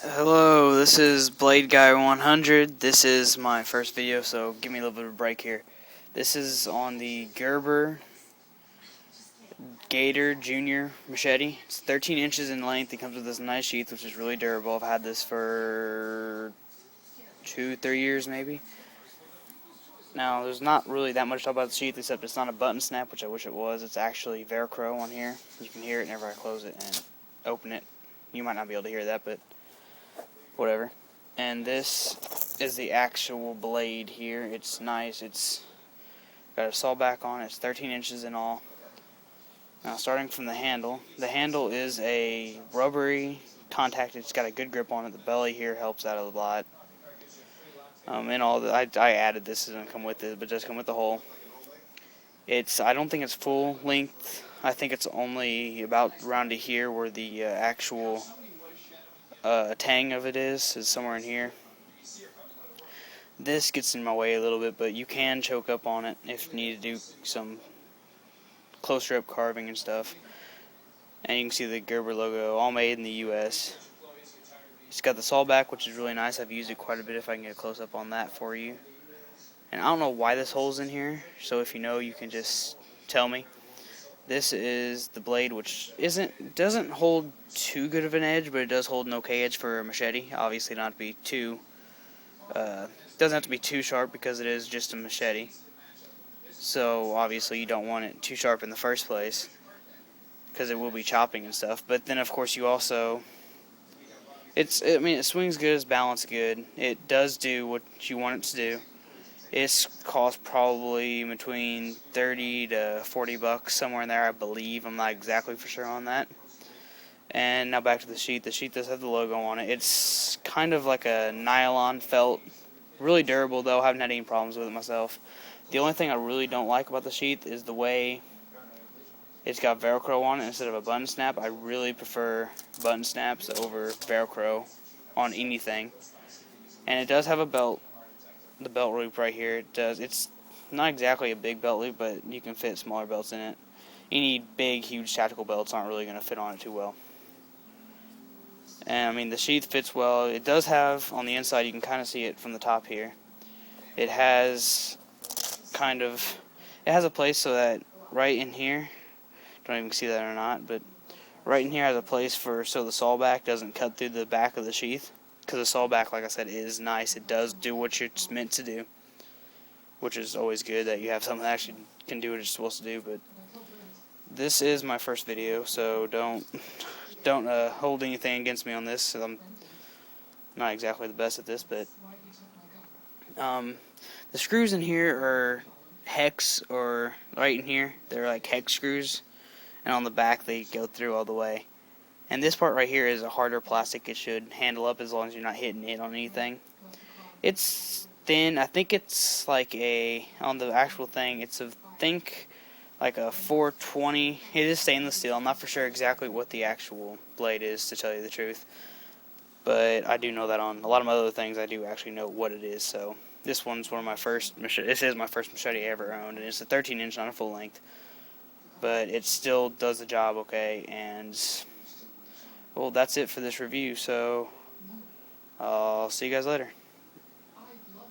Hello, this is Blade Guy 100. This is my first video, so give me a little bit of a break here. This is on the Gerber Gator Junior machete. It's 13 inches in length. It comes with this nice sheath, which is really durable. I've had this for 2-3 years maybe. Now, there's not really that much to talk about the sheath, except it's not a button snap, which I wish it was. It's actually Velcro on here. You can hear it whenever I close it and open it. You might not be able to hear that, but whatever. And this is the actual blade here. It's nice. It's got a saw back on it. It's 13 inches in all. Now, starting from the handle is a rubbery contact. It's got a good grip on it. The belly here helps out a lot. And I added this. It doesn't come with it, but it does come with the hole. I don't think it's full length. I think it's only about around to here where the actual tang of it is somewhere in here. This gets in my way a little bit, but you can choke up on it if you need to do some closer up carving and stuff. And you can see the Gerber logo, all made in the US. It's got the saw back, which is really nice. I've used it quite a bit. If I can get a close up on that for you. And I don't know why this hole's in here, so if you know, you can just tell me. This is the blade, which doesn't hold too good of an edge, but it does hold an okay edge for a machete. Obviously, not to be too doesn't have to be too sharp because it is just a machete. So obviously, you don't want it too sharp in the first place because it will be chopping and stuff. But then, of course, you also it swings good, it's balanced good. It does do what you want it to do. It's cost probably between 30 to 40 bucks, somewhere in there, I believe. I'm not exactly for sure on that. And now back to the sheath. The sheath does have the logo on it. It's kind of like a nylon felt. Really durable, though. I haven't had any problems with it myself. The only thing I really don't like about the sheath is the way it's got Velcro on it instead of a button snap. I really prefer button snaps over Velcro on anything. And it does have a belt. The belt loop right here, it's not exactly a big belt loop, but you can fit smaller belts in it. Any big, huge tactical belts aren't really going to fit on it too well. And the sheath fits well. It does have, on the inside, you can kind of see it from the top here. It has a place so that right in here, don't even see that or not, but right in here has a place so the saw back doesn't cut through the back of the sheath. Because the saw back, like I said, is nice. It does do what it's meant to do, which is always good that you have something that actually can do what it's supposed to do. But this is my first video, so don't hold anything against me on this. I'm not exactly the best at this, but the screws in here are hex, or right in here, they're like hex screws, and on the back they go through all the way. And this part right here is a harder plastic. It should handle up as long as you're not hitting it on anything. It's thin. I think it's like on the actual thing, it's like a 420. It is stainless steel. I'm not for sure exactly what the actual blade is, to tell you the truth. But I do know that on a lot of my other things, I do actually know what it is. So this one's one of my first machete. This is my first machete I ever owned, and it's a 13 inch, not a full length. But it still does the job okay, and well, that's it for this review, so I'll see you guys later.